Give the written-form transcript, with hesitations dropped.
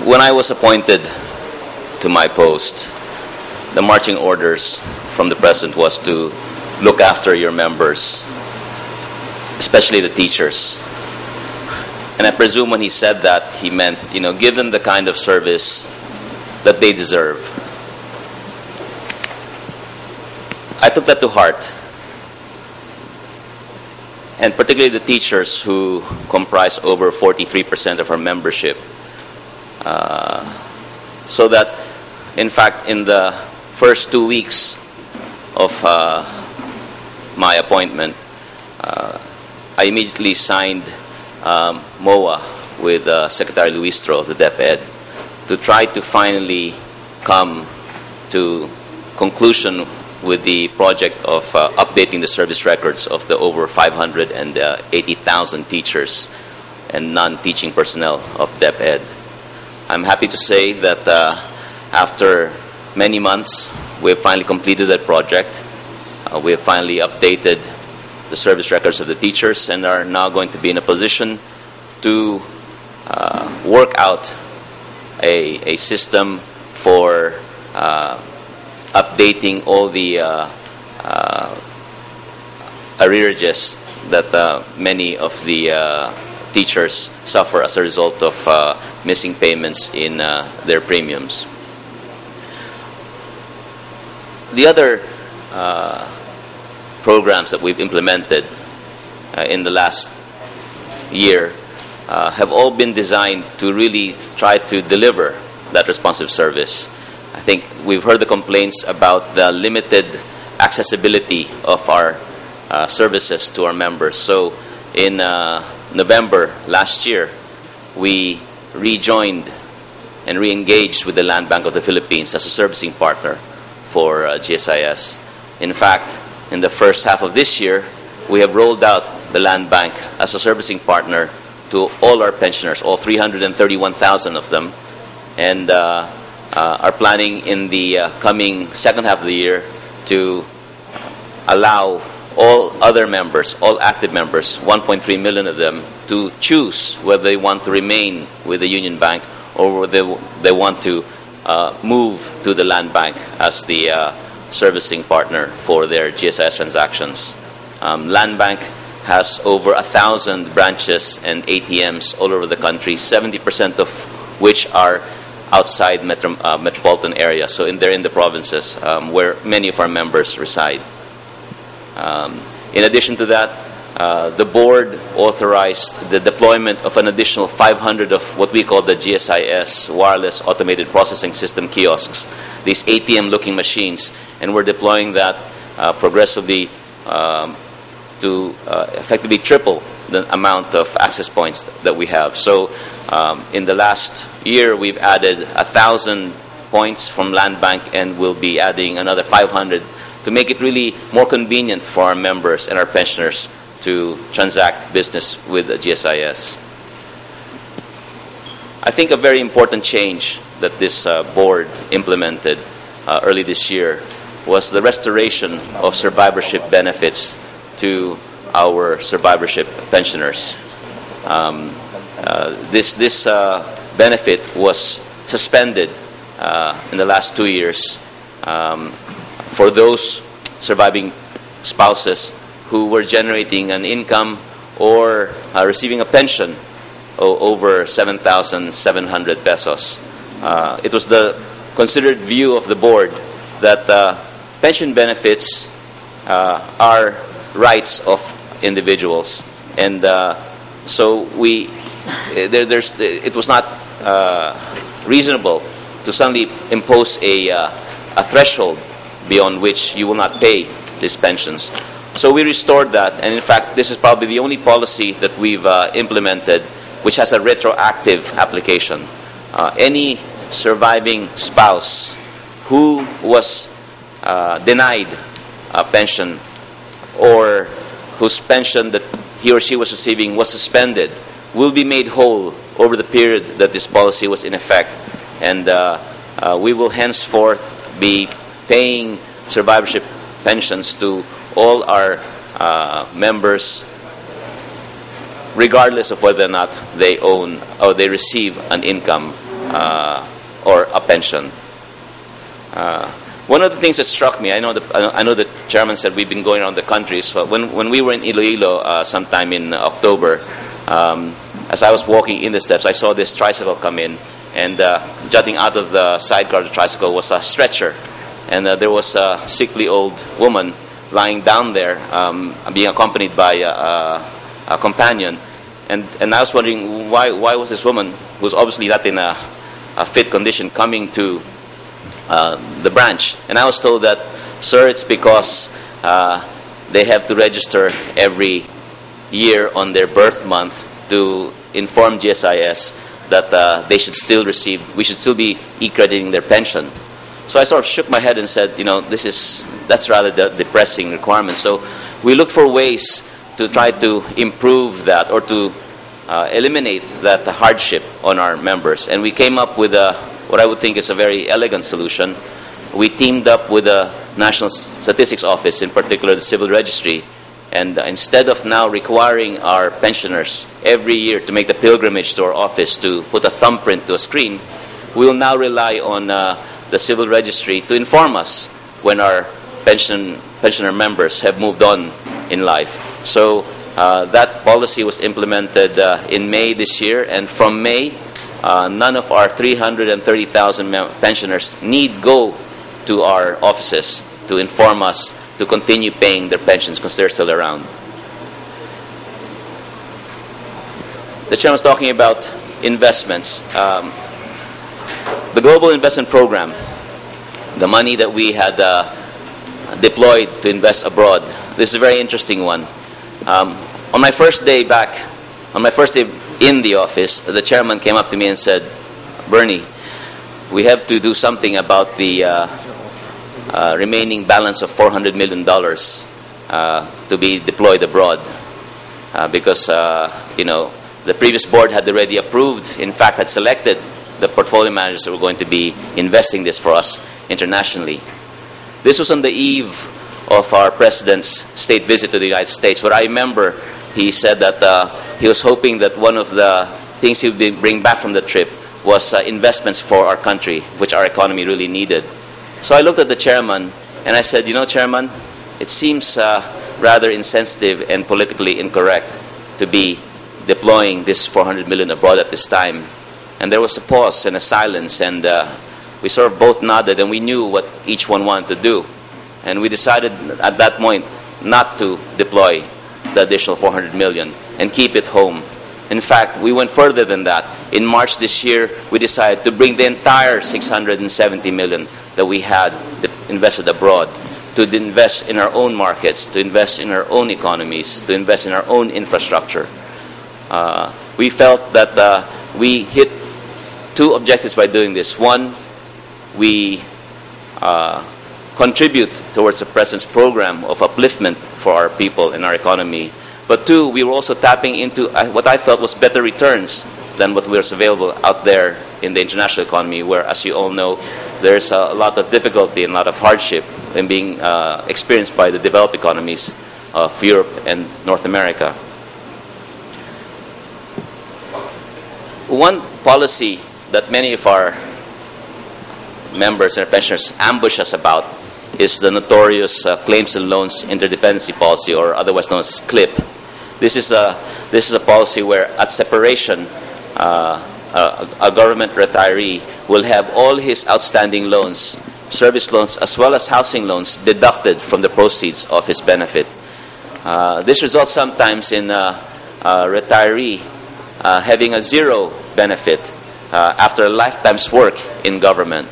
when I was appointed to my post, the marching orders from the President was to look after your members, especially the teachers. And I presume when he said that, he meant, give them the kind of service that they deserve. I took that to heart. And particularly the teachers, who comprise over 43% of our membership. So that, in fact, in the first 2 weeks of my appointment, I immediately signed MOA with Secretary Luistro of the DepEd to try to finally come to conclusion with the project of updating the service records of the over 580,000 teachers and non-teaching personnel of DepEd. I'm happy to say that after many months, we have finally completed that project. We have finally updated the service records of the teachers and are now going to be in a position to work out a system for updating all the arrearages that many of the teachers suffer as a result of missing payments in their premiums. The other programs that we've implemented in the last year have all been designed to really try to deliver that responsive service. I think we've heard the complaints about the limited accessibility of our services to our members. So in November last year, we rejoined and re-engaged with the Land Bank of the Philippines as a servicing partner for GSIS. In fact, in the first half of this year, we have rolled out the Land Bank as a servicing partner to all our pensioners, all 331,000 of them, and are planning in the coming second half of the year to allow all other members, all active members, 1.3 million of them, to choose whether they want to remain with the Union Bank or whether they want to move to the Land Bank as the servicing partner for their GSIS transactions. Land Bank has over 1,000 branches and ATMs all over the country, 70% of which are outside metropolitan areas. So they're in the provinces where many of our members reside. In addition to that, the board authorized the deployment of an additional 500 of what we call the GSIS Wireless Automated Processing System kiosks, these ATM-looking machines, and we're deploying that progressively to effectively triple the amount of access points that we have. So in the last year, we've added 1,000 points from Land Bank, and we'll be adding another 500 to make it really more convenient for our members and our pensioners to transact business with GSIS. I think a very important change that this board implemented early this year was the restoration of survivorship benefits to our survivorship pensioners. This benefit was suspended in the last 2 years for those surviving spouses who were generating an income or receiving a pension over 7,700 pesos. It was the considered view of the board that pension benefits are rights of individuals, and so it was not reasonable to suddenly impose a threshold beyond which you will not pay these pensions. So we restored that, and in fact, this is probably the only policy that we've implemented which has a retroactive application. Any surviving spouse who was denied a pension or whose pension that he or she was receiving was suspended will be made whole over the period that this policy was in effect. And we will henceforth be paying survivorship pensions to all our members, regardless of whether or not they own or they receive an income or a pension. One of the things that struck me, I know the chairman said we've been going around the country. So when we were in Iloilo sometime in October, as I was walking in the steps, I saw this tricycle come in, and jutting out of the sidecar of the tricycle was a stretcher, and there was a sickly old woman lying down there, being accompanied by a companion, and I was wondering why was this woman, who's obviously not in a fit condition, coming to the branch. And I was told that, sir, it's because they have to register every year on their birth month to inform GSIS that we should still be e-crediting their pension. So I sort of shook my head and said, that's rather the depressing requirement. So we looked for ways to try to improve that, or to eliminate that hardship on our members. And we came up with what I would think is a very elegant solution. We teamed up with the National Statistics Office, in particular the Civil Registry, and instead of now requiring our pensioners every year to make the pilgrimage to our office to put a thumbprint to a screen, we will now rely on the Civil Registry to inform us when our pensioner members have moved on in life. So that policy was implemented in May this year, and from May, none of our 330,000 pensioners need go to our offices to inform us to continue paying their pensions because they're still around. The chairman was talking about investments. The Global Investment Program, the money that we had deployed to invest abroad, this is a very interesting one. On my first day in the office, the chairman came up to me and said, Bernie, we have to do something about the remaining balance of $400 million to be deployed abroad, because the previous board had already approved, in fact had selected the portfolio managers that were going to be investing this for us internationally. This was on the eve of our president's state visit to the United States, where I remember he said that he was hoping that one of the things he would bring back from the trip was investments for our country, which our economy really needed. So I looked at the chairman and I said, Chairman, it seems rather insensitive and politically incorrect to be deploying this $400 million abroad at this time. And there was a pause and a silence, and we sort of both nodded, and we knew what each one wanted to do. And we decided at that point not to deploy the additional $400 million and keep it home. In fact, we went further than that. In March this year, we decided to bring the entire $670 million that we had invested abroad to invest in our own markets, to invest in our own economies, to invest in our own infrastructure. We felt that we hit two objectives by doing this. One, we contribute towards the President's program of upliftment for our people and our economy. But two, we were also tapping into what I felt was better returns than what was available out there in the international economy, where, as you all know, there's a lot of difficulty and a lot of hardship in being experienced by the developed economies of Europe and North America. One policy that many of our members and our pensioners ambush us about is the notorious Claims and Loans Interdependency Policy, or otherwise known as CLIP. This is a policy where, at separation, a government retiree will have all his outstanding loans, service loans as well as housing loans, deducted from the proceeds of his benefit. This results sometimes in a retiree having a zero benefit after a lifetime's work in government.